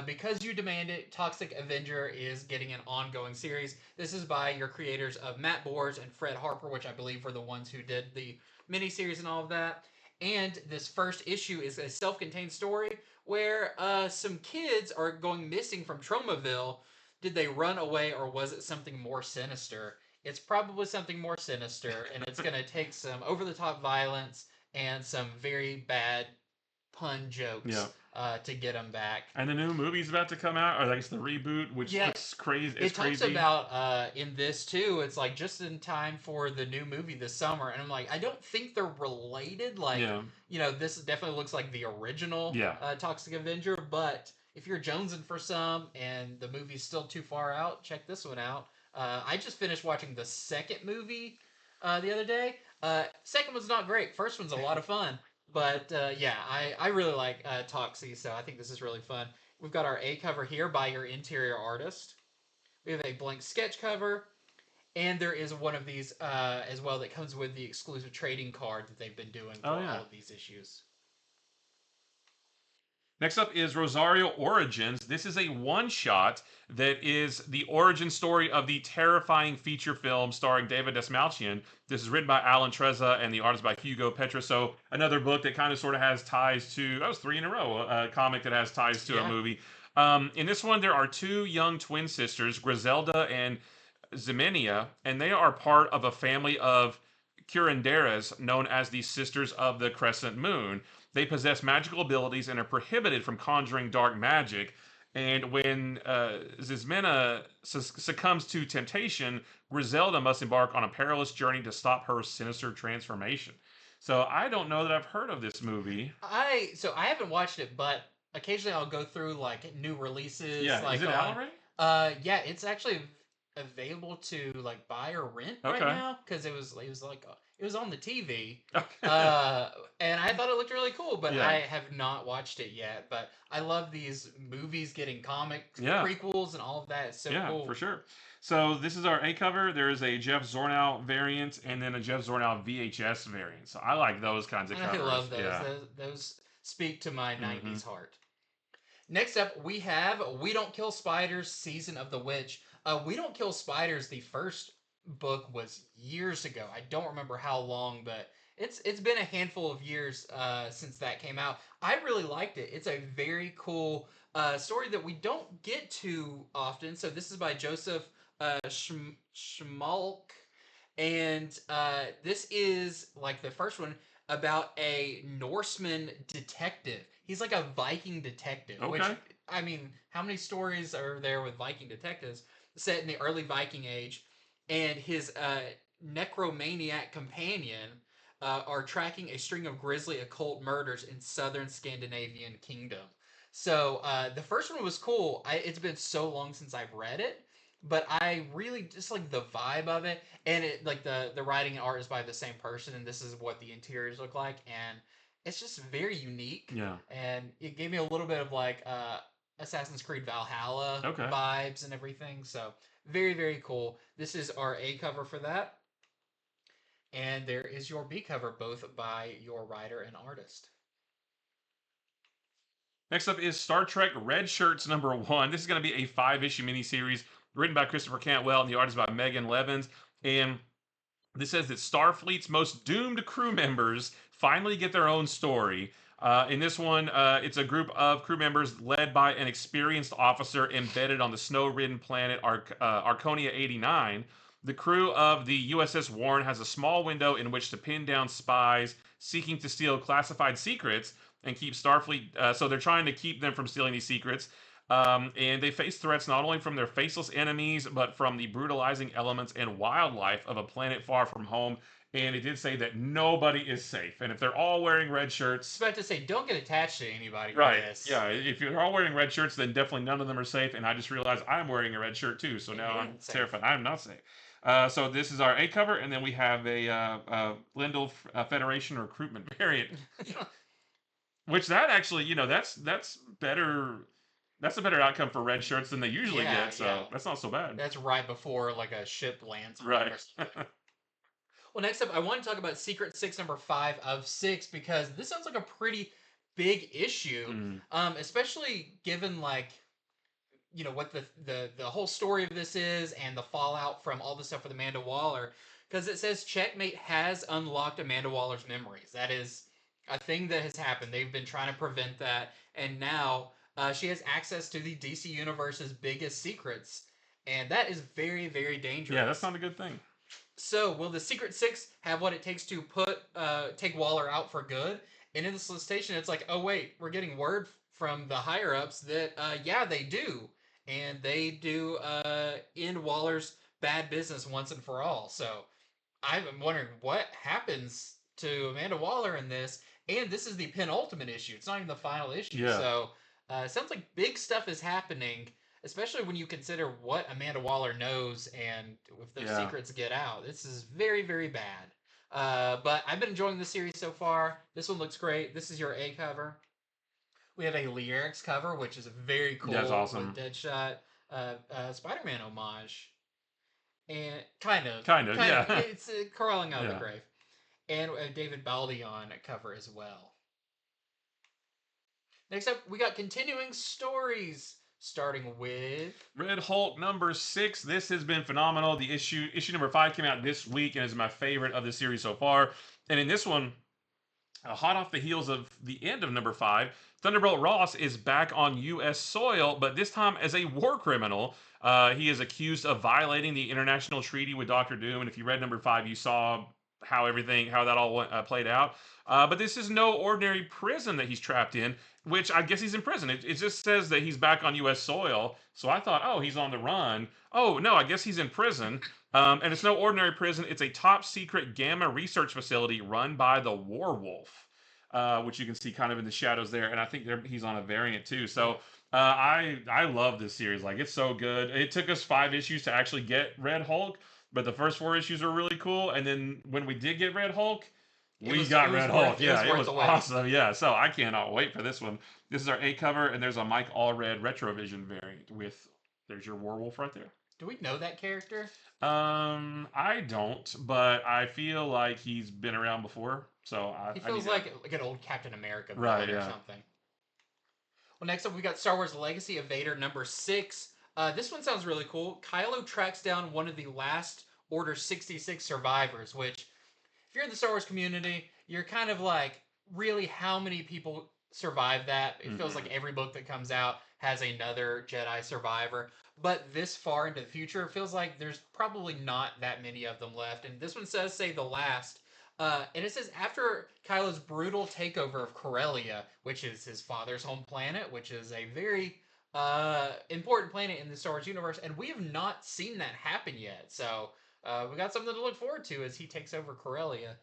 because you demand it, Toxic Avenger is getting an ongoing series. This is by your creators of Matt Bors and Fred Harper, which I believe were the ones who did the mini-series and all of that. And this first issue is a self-contained story where some kids are going missing from Tromaville. Did they run away, or was it something more sinister? It's probably something more sinister, and it's going to take some over-the-top violence and some very bad pun jokes to get them back. And the new movie's about to come out, or I guess the reboot, which looks crazy. It talks about in this too. It's like just in time for the new movie this summer, and I'm like, I don't think they're related. Like, you know, this definitely looks like the original Toxic Avenger, but if you're jonesing for some and the movie's still too far out, check this one out. I just finished watching the second movie the other day. Second one's not great. First one's a lot of fun. But yeah, I really like Toxie, so I think this is really fun. We've got our A cover here by your interior artist. We have a blank sketch cover. And there is one of these as well that comes with the exclusive trading card that they've been doing for all of these issues. Next up is Rosario Origins. This is a one-shot that is the origin story of the terrifying feature film starring David Dastmalchian. This is written by Alan Trezza and the art is by Hugo Petroso. Another book that kind of sort of has ties to, that was 3 in a row, a comic that has ties to a movie. In this one, there are 2 young twin sisters, Griselda and Ximenia, and they are part of a family of curanderas known as the Sisters of the Crescent Moon. They possess magical abilities and are prohibited from conjuring dark magic. And when Ximena succumbs to temptation, Griselda must embark on a perilous journey to stop her sinister transformation. So I don't know that I've heard of this movie. So I haven't watched it, but occasionally I'll go through like new releases. Yeah, like, is it out already? Yeah, it's actually available to like buy or rent right now because it was like it was on the TV, and I thought it looked really cool, but I have not watched it yet. But I love these movies getting comic prequels and all of that. It's so cool. Yeah, for sure. So this is our A cover. There is a Jeff Zornow variant and then a Jeff Zornow VHS variant. So I like those kinds of covers. I love those. Yeah. Those speak to my 90s heart. Next up, we have We Don't Kill Spiders, Season of the Witch. We Don't Kill Spiders, the first book was years ago. I don't remember how long, but it's been a handful of years since that came out. I really liked it. It's a very cool story that we don't get too often. So this is by Joseph Schmalk, and this is like the first one about a Norseman detective. He's like a Viking detective, which, I mean, how many stories are there with Viking detectives set in the early Viking Age? And his necromaniac companion are tracking a string of grisly occult murders in southern Scandinavian kingdom. So the first one was cool. It's been so long since I've read it, but I really just like the vibe of it. And it like the writing and art is by the same person, and this is what the interiors look like. And it's just very unique. Yeah. And it gave me a little bit of like Assassin's Creed Valhalla vibes and everything. So very, very cool. This is our A cover for that. And there is your B cover, both by your writer and artist. Next up is Star Trek Red Shirts #1. This is going to be a 5-issue miniseries written by Christopher Cantwell and the artist by Megan Levins. And this says that Starfleet's most doomed crew members finally get their own story. In this one, it's a group of crew members led by an experienced officer embedded on the snow-ridden planet Arconia 89. The crew of the USS Warren has a small window in which to pin down spies seeking to steal classified secrets and keep Starfleet. So they're trying to keep them from stealing these secrets. And they face threats not only from their faceless enemies, but from the brutalizing elements and wildlife of a planet far from home. And it did say that nobody is safe. And if they're all wearing red I was shirts, about to say, don't get attached to anybody for right? this. Yeah, if you're all wearing red shirts, then definitely none of them are safe. And I just realized I'm wearing a red shirt too, so And now you I'm ain't safe. terrified. I'm not safe. So this is our A cover, and then we have a Lindell Federation recruitment variant, which that actually, that's better. That's a better outcome for red shirts than they usually Yeah, get, so yeah. that's not so bad. That's right before like a ship lands. Right. Well, next up, I want to talk about Secret Six #5 of 6 because this sounds like a pretty big issue, especially given like what the whole story of this is and the fallout from all the stuff with Amanda Waller. Because it says Checkmate has unlocked Amanda Waller's memories. That is a thing that has happened. They've been trying to prevent that, and now she has access to the DC Universe's biggest secrets, and that is very, very dangerous. Yeah, that's not a good thing. So, will the Secret Six have what it takes to take Waller out for good? And in the solicitation, it's like, oh wait, we're getting word from the higher ups that yeah, they do, and they do end Waller's bad business once and for all. So, I'm wondering what happens to Amanda Waller in this, and this is the penultimate issue. It's not even the final issue. Yeah. So, it sounds like big stuff is happening, especially when you consider what Amanda Waller knows and if those secrets get out. This is very, very bad. But I've been enjoying this series so far. This one looks great. This is your A cover. We have a Lyrics cover, which is very cool. That's awesome. With Deadshot, Spider-Man homage. And kind of, yeah. It's crawling out of the grave. And David Baldi on cover as well. Next up, we got continuing stories, starting with Red Hulk #6. This has been phenomenal. The issue #5 came out this week and is my favorite of the series so far. And in this one, hot off the heels of the end of #5, Thunderbolt Ross is back on U.S. soil, but this time as a war criminal. He is accused of violating the international treaty with Doctor Doom, and if you read #5, you saw how that all played out. But this is no ordinary prison that he's trapped in, which I guess he's in prison. It just says that he's back on U.S. soil, so I thought, oh, he's on the run. Oh, no, I guess he's in prison. And it's no ordinary prison. It's a top-secret Gamma research facility run by the Warwolf. Which you can see kind of in the shadows there, and I think he's on a variant too. So I love this series. Like, it's so good. It took us 5 issues to actually get Red Hulk, but the first 4 issues are really cool. And then when we did get Red Hulk, we got Red Hulk. Yeah, it was awesome. Yeah, so I cannot wait for this one. This is our A cover, and there's a Mike Allred Retrovision variant there's your Warwolf right there. Do we know that character? I don't, but I feel like he's been around before. So he feels like an old Captain America villain or something. Well, next up we got Star Wars Legacy of Vader #6. This one sounds really cool. Kylo tracks down one of the last Order 66 survivors, which, if you're in the Star Wars community, you're kind of like, really, how many people survive that? It feels like every book that comes out has another Jedi survivor. But this far into the future, it feels like there's probably not that many of them left. And this one does say the last. And it says, after Kylo's brutal takeover of Corellia, which is his father's home planet, which is a very important planet in the Star Wars universe, and we have not seen that happen yet. So we got something to look forward to as he takes over Corellia.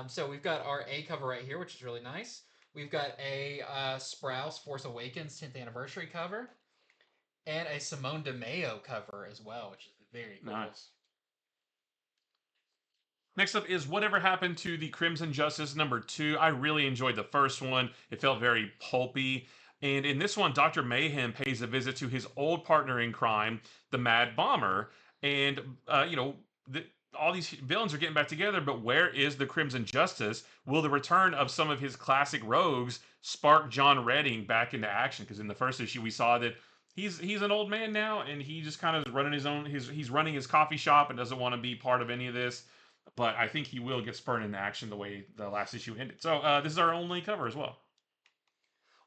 So we've got our A cover right here, which is really nice. We've got a Sprouse Force Awakens 10th anniversary cover, and a Simone DeMeo cover as well, which is very cool. Nice. Next up is Whatever Happened to the Crimson Justice #2. I really enjoyed the first one. It felt very pulpy. And in this one, Dr. Mayhem pays a visit to his old partner in crime, the Mad Bomber. And, all these villains are getting back together, but where is the Crimson Justice? Will the return of some of his classic rogues spark John Redding back into action? Because in the first issue, we saw that he's an old man now, and he just kind of is running his own. He's running his coffee shop and doesn't want to be part of any of this. But I think he will get spurred into action the way the last issue ended. So this is our only cover as well.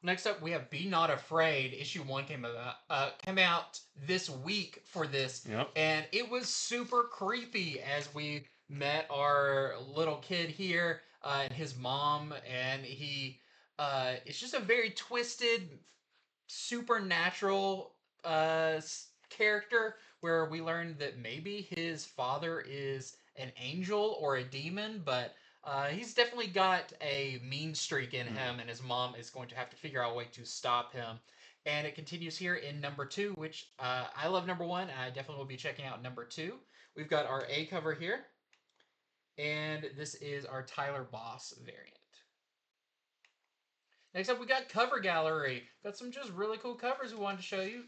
Next up, we have Be Not Afraid. Issue 1 came out this week for this. Yep. And it was super creepy as we met our little kid here and his mom. And he, it's just a very twisted, supernatural character where we learned that maybe his father is an angel or a demon, but he's definitely got a mean streak in him, and his mom is going to have to figure out a way to stop him. And it continues here in number 2, which I love number 1, and I definitely will be checking out number 2. We've got our A cover here, and this is our Tyler Boss variant. Next up, we got Cover Gallery. Got some just really cool covers we wanted to show you.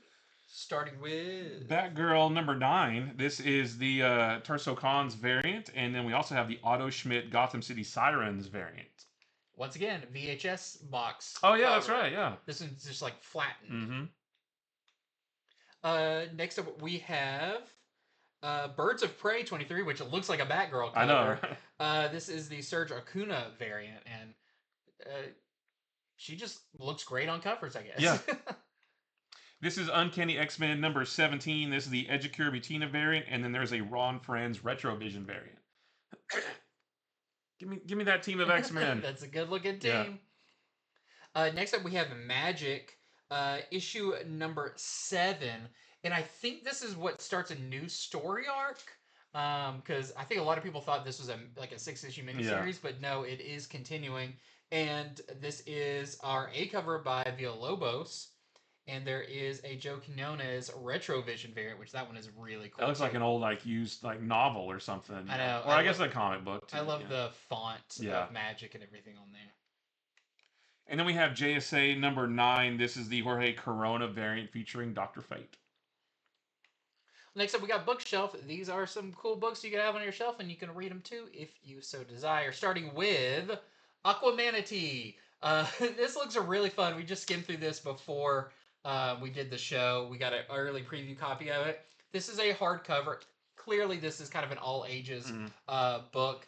Starting with Batgirl number 9. This is the Terso Khan's variant, and then we also have the Otto Schmidt Gotham City Sirens variant. Once again, VHS box. Oh yeah, that's right. Yeah, this one's just like flattened. Mm-hmm. Next up, we have Birds of Prey 23, which looks like a Batgirl cover. I know. This is the Serge Acuna variant, and she just looks great on covers, I guess. Yeah. This is Uncanny X-Men number 17. This is the Edgecure Bettina variant, and then there's a Ron Friends Retrovision variant. give me that team of X-Men. That's a good-looking team. Yeah. Next up, we have Magic, issue number 7, and I think this is what starts a new story arc. Because I think a lot of people thought this was a 6-issue miniseries, but no, it is continuing. And this is our A cover by Villalobos. And there is a Joe Quinones Retrovision variant, which that one is really cool. That looks like an old used novel or something. I know. Or I guess a comic book too. I love the font of Magic and everything on there. And then we have JSA number 9. This is the Jorge Corona variant featuring Dr. Fate. Next up, we got Bookshelf. These are some cool books you can have on your shelf, and you can read them too if you so desire. Starting with Aqamanatee. This looks really fun. We just skimmed through this before we did the show. We got an early preview copy of it. This is a hardcover. Clearly, this is kind of an all ages book.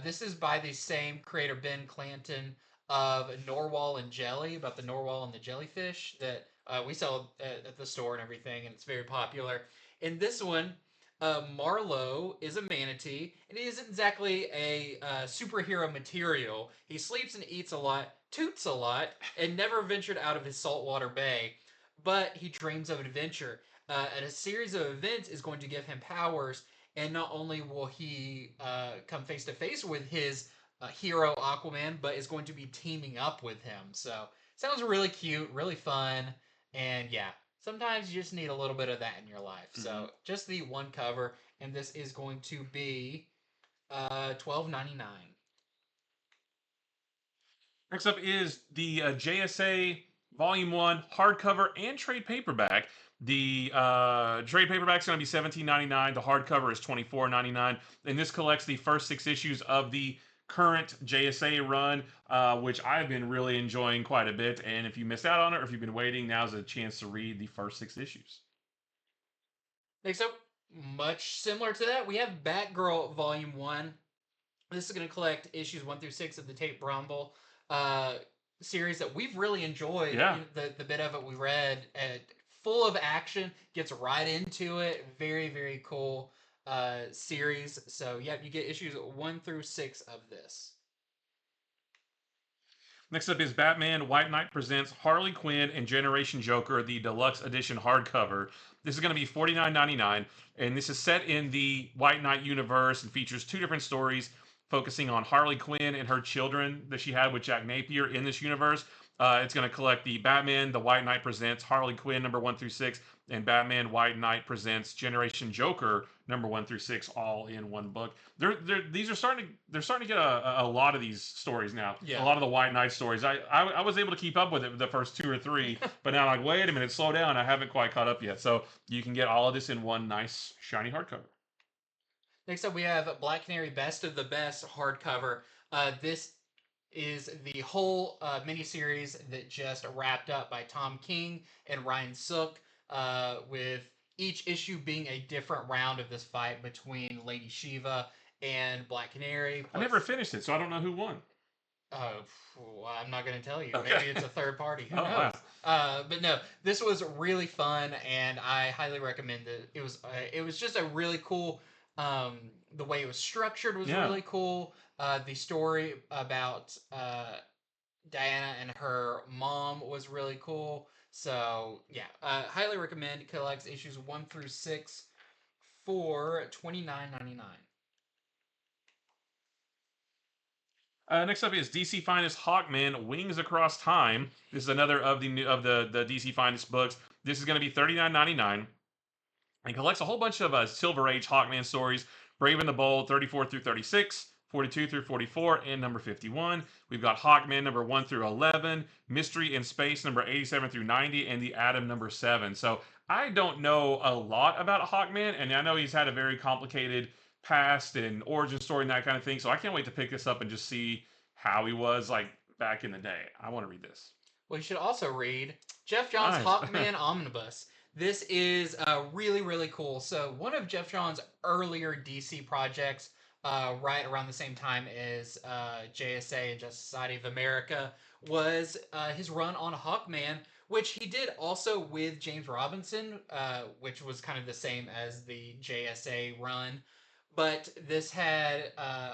This is by the same creator, Ben Clanton, of Norwal and Jelly, about the Norwal and the jellyfish that we sell at the store and everything, and it's very popular. In this one, Marlowe is a manatee, and he isn't exactly a superhero material. He sleeps and eats a lot, toots a lot, and never ventured out of his saltwater bay. But he dreams of adventure, and a series of events is going to give him powers, and not only will he come face to face with his hero Aquaman, but is going to be teaming up with him. So, sounds really cute, really fun, and yeah, sometimes you just need a little bit of that in your life. Mm-hmm. So, just the one cover, and this is going to be $12.99. Next up is the JSA Volume 1 hardcover and trade paperback. The trade paperback is going to be $17.99. The hardcover is $24.99. And this collects the first 6 issues of the current JSA run, which I've been really enjoying quite a bit. And if you missed out on it, or if you've been waiting, now's a chance to read the first 6 issues. Next up, much similar to that, we have Batgirl Volume 1. This is going to collect issues 1 through 6 of the Tate Bromble series that we've really enjoyed. Yeah. The bit of it we read, full of action, gets right into it. Very, very cool series. So, yeah, you get issues 1 through 6 of this. Next up is Batman White Knight Presents Harley Quinn and Generation Joker, the Deluxe Edition hardcover. This is going to be $49.99, and this is set in the White Knight universe and features 2 different stories focusing on Harley Quinn and her children that she had with Jack Napier in this universe. It's going to collect the Batman, the White Knight Presents Harley Quinn number 1 through 6, and Batman White Knight Presents Generation Joker number 1 through 6, all in one book. They're starting to get a lot of these stories now. Yeah. A lot of the White Knight stories. I was able to keep up with it the first 2 or 3, but now I'm like, wait a minute, slow down. I haven't quite caught up yet. So you can get all of this in one nice shiny hardcover. Next up, we have Black Canary Best of the Best hardcover. This is the whole miniseries that just wrapped up by Tom King and Ryan Sook, with each issue being a different round of this fight between Lady Shiva and Black Canary. I never finished it, so I don't know who won. Well, I'm not going to tell you. Okay. Maybe it's a third party. Who knows? Wow. But no, this was really fun, and I highly recommend it. It was just a really cool. The way it was structured was really cool. The story about Diana and her mom was really cool. So yeah, highly recommend. It collects issues 1 through 6 for $29.99. Next up is DC Finest Hawkman Wings Across Time. This is another of the DC Finest books. This is going to be $39.99. And collects a whole bunch of Silver Age Hawkman stories. Brave and the Bold, 34 through 36, 42 through 44, and number 51. We've got Hawkman number 1 through 11, Mystery in Space number 87 through 90, and The Atom number 7. So I don't know a lot about Hawkman, and I know he's had a very complicated past and origin story and that kind of thing. So I can't wait to pick this up and just see how he was like back in the day. I want to read this. Well, you should also read Geoff Johns' Hawkman Omnibus. This is really, really cool. So one of Geoff Johns' earlier DC projects, right around the same time as JSA and Justice Society of America, was his run on Hawkman, which he did also with James Robinson, which was kind of the same as the JSA run. But this had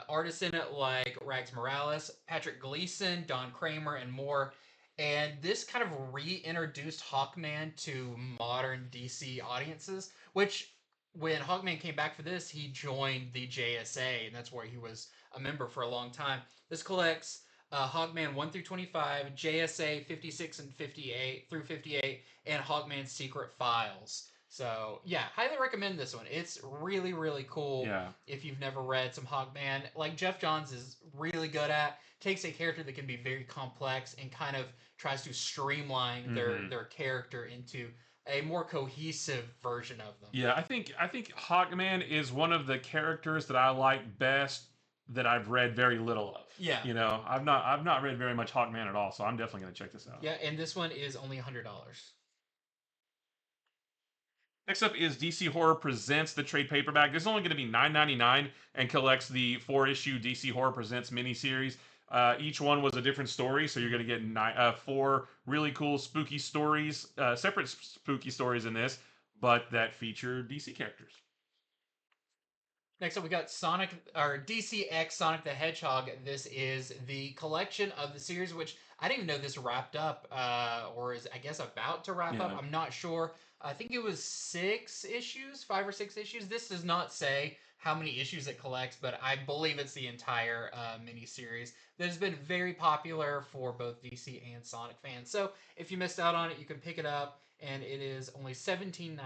artists in it like Rags Morales, Patrick Gleason, Don Kramer, and more. And this kind of reintroduced Hawkman to modern DC audiences, which when Hawkman came back for this, he joined the JSA, and that's where he was a member for a long time. This collects Hawkman 1 through 25, JSA 56 and 58 through 58, and Hawkman's Secret Files. So, yeah, highly recommend this one. It's really, really cool. Yeah. If you've never read some Hawkman, like Geoff Johns is really good at, takes a character that can be very complex and kind of tries to streamline their character into a more cohesive version of them. Yeah, I think Hawkman is one of the characters that I like best that I've read very little of. Yeah. You know, I've not read very much Hawkman at all, so I'm definitely going to check this out. Yeah, and this one is only $100. Next up is DC Horror Presents the trade paperback. This is only going to be $9.99 and collects the 4-issue DC Horror Presents miniseries. Each one was a different story, so you're going to get 4 really cool spooky stories, separate spooky stories in this, but that feature DC characters. Next up, we got DCX Sonic the Hedgehog. This is the collection of the series, which I didn't even know this wrapped up, or is, I guess, about to wrap up. I'm not sure. I think it was 6 issues, 5 or 6 issues. This does not say how many issues it collects, but I believe it's the entire miniseries that has been very popular for both DC and Sonic fans. So if you missed out on it, you can pick it up, and it is only $17.99.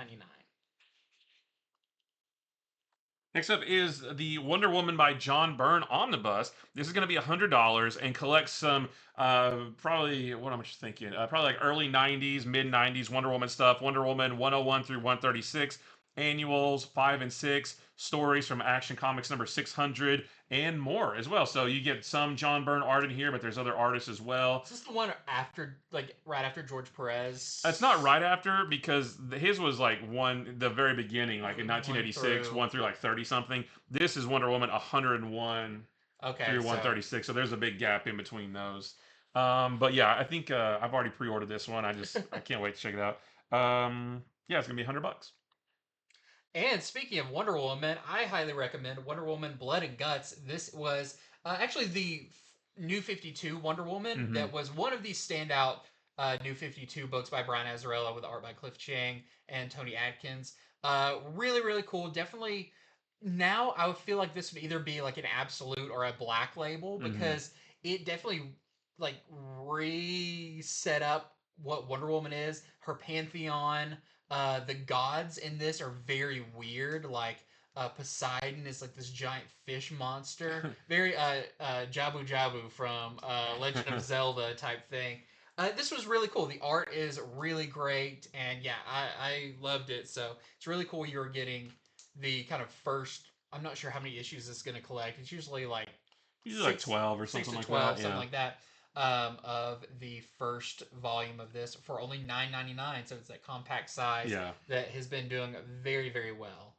Next up is the Wonder Woman by John Byrne Omnibus. This is going to be $100 and collects some, probably, what am I thinking? Probably like early 90s, mid 90s Wonder Woman stuff. Wonder Woman 101 through 136, annuals 5 and 6, stories from Action Comics number 600, and more as well. So you get some John Byrne art in here, but there's other artists as well. Is this the one after, like, right after George Perez? It's not right after, because his was like the very beginning, like in 1986, 1 through like 30 something. This is Wonder Woman 101 through 136. So there's a big gap in between those. But yeah, I think I've already pre-ordered this one. I can't wait to check it out. Yeah, it's gonna be $100. And speaking of Wonder Woman, I highly recommend Wonder Woman Blood and Guts. This was actually the New 52 Wonder Woman that was one of these standout New 52 books by Brian Azzarello with art by Cliff Chiang and Tony Atkins. Really, really cool. Definitely, now I would feel like this would either be like an absolute or a black label, because it definitely like reset up what Wonder Woman is, her pantheon. The gods in this are very weird. Like Poseidon is like this giant fish monster, very Jabu Jabu from Legend of Zelda type thing. This was really cool. The art is really great, and yeah, I loved it. So it's really cool you're getting the kind of first I'm not sure how many issues it's going to collect. It's usually like like 12 or something like that. Something like that. Of the first volume of this for only $9.99, so it's that compact size that has been doing very, very well.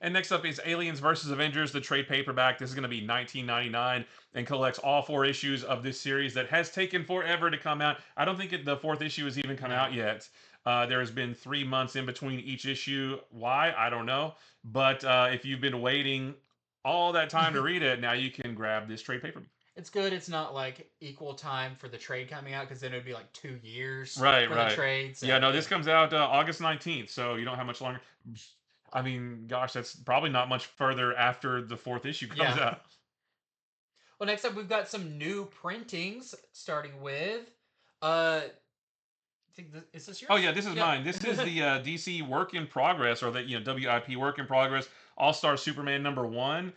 And next up is Aliens vs. Avengers, the trade paperback. This is going to be $19.99 and collects all 4 issues of this series that has taken forever to come out. I don't think the 4th issue has even come out yet. There has been 3 months in between each issue. Why? I don't know. But if you've been waiting all that time to read it, now you can grab this trade paperback. It's good. It's not like equal time for the trade coming out, because then it would be like 2 years for the trade. So. Yeah, no, this comes out August 19th, so you don't have much longer. I mean, gosh, that's probably not much further after the 4th issue comes out. Well, next up, we've got some new printings, starting with... I think is this yours? Oh, yeah, this is mine. This is the DC Work in Progress, or the WIP Work in Progress, All-Star Superman #1.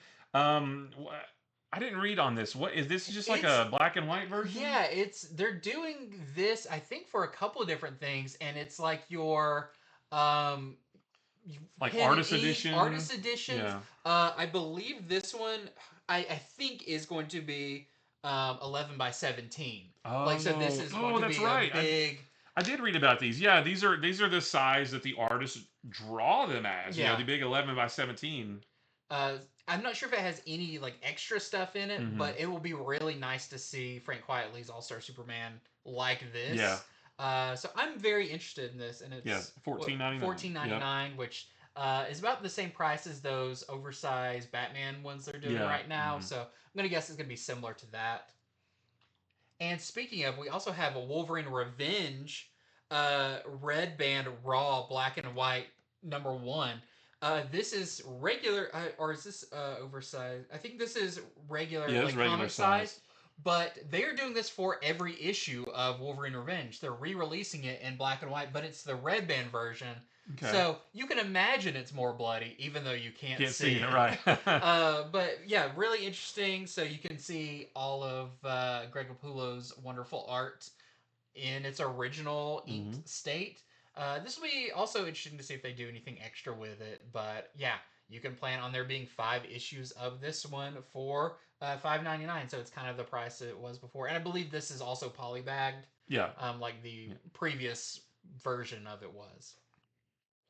I didn't read on this. What is this? Just like a black and white version? Yeah, they're doing this, I think, for a couple of different things, and it's like your like artist edition. Artist editions. Yeah. I believe this one, I think, is going to be 11 by 17. Oh, so this is going to be right. A big. I did read about these. Yeah, these are the size that the artists draw them as. Yeah. The big 11 by 17. I'm not sure if it has any like extra stuff in it, but it will be really nice to see Frank Quietly's All-Star Superman like this. Yeah. So I'm very interested in this, and it's $14.99. $14.99, which is about the same price as those oversized Batman ones they're doing right now. So I'm gonna guess it's gonna be similar to that. And speaking of, we also have a Wolverine Revenge, Red Band Raw Black and White #1. This is regular, or is this oversized? I think this is regular, like comic size. But they are doing this for every issue of Wolverine Revenge. They're re-releasing it in black and white, but it's the red band version. Okay. So you can imagine it's more bloody, even though you can't see it. Right. But yeah, really interesting. So you can see all of Greg Capullo's wonderful art in its original inked state. This will be also interesting to see if they do anything extra with it. But yeah, you can plan on there being 5 issues of this one for $5.99. So it's kind of the price it was before. And I believe this is also polybagged. Yeah. Like the previous version of it was.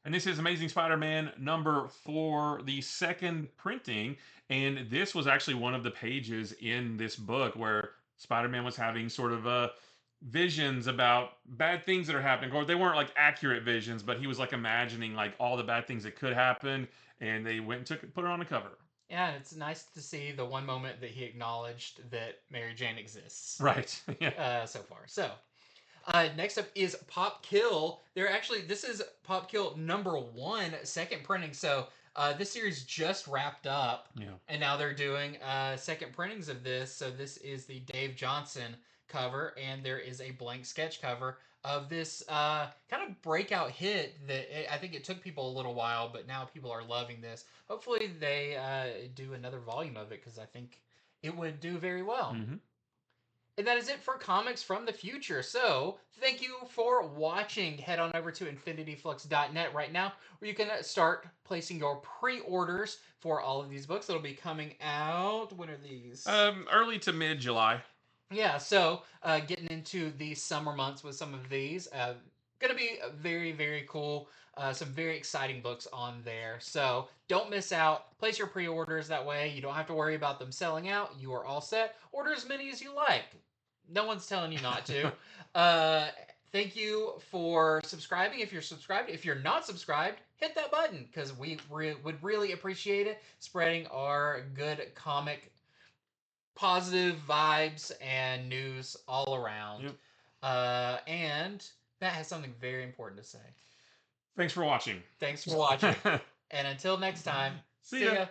And this is Amazing Spider-Man #4, the 2nd printing. And this was actually one of the pages in this book where Spider-Man was having sort of visions about bad things that are happening. Or they weren't like accurate visions, but he was like imagining like all the bad things that could happen. And they went and put it on the cover. Yeah, it's nice to see the one moment that he acknowledged that Mary Jane exists. Right. Yeah. So far. So, next up is Pop Kill. This is Pop Kill #1, 2nd printing. So, this series just wrapped up. Yeah. And now they're doing 2nd printings of this. So, this is the Dave Johnson cover, and there is a blank sketch cover of this kind of breakout hit that I think it took people a little while, but now people are loving this. Hopefully they do another volume of it, because I think it would do very well. And that is it for Comics from the Future. So, thank you for watching. Head on over to infinityflux.net right now, where you can start placing your pre-orders for all of these books that'll be coming out. When are these? Early to mid-July. Yeah, so getting into the summer months with some of these. Going to be very, very cool. Some very exciting books on there. So don't miss out. Place your pre-orders that way. You don't have to worry about them selling out. You are all set. Order as many as you like. No one's telling you not to. Thank you for subscribing if you're subscribed. If you're not subscribed, hit that button, because we would really appreciate it. Spreading our good comic positive vibes and news all around. Yep. And Matt has something very important to say. Thanks for watching. Thanks for watching. And until next time, see ya.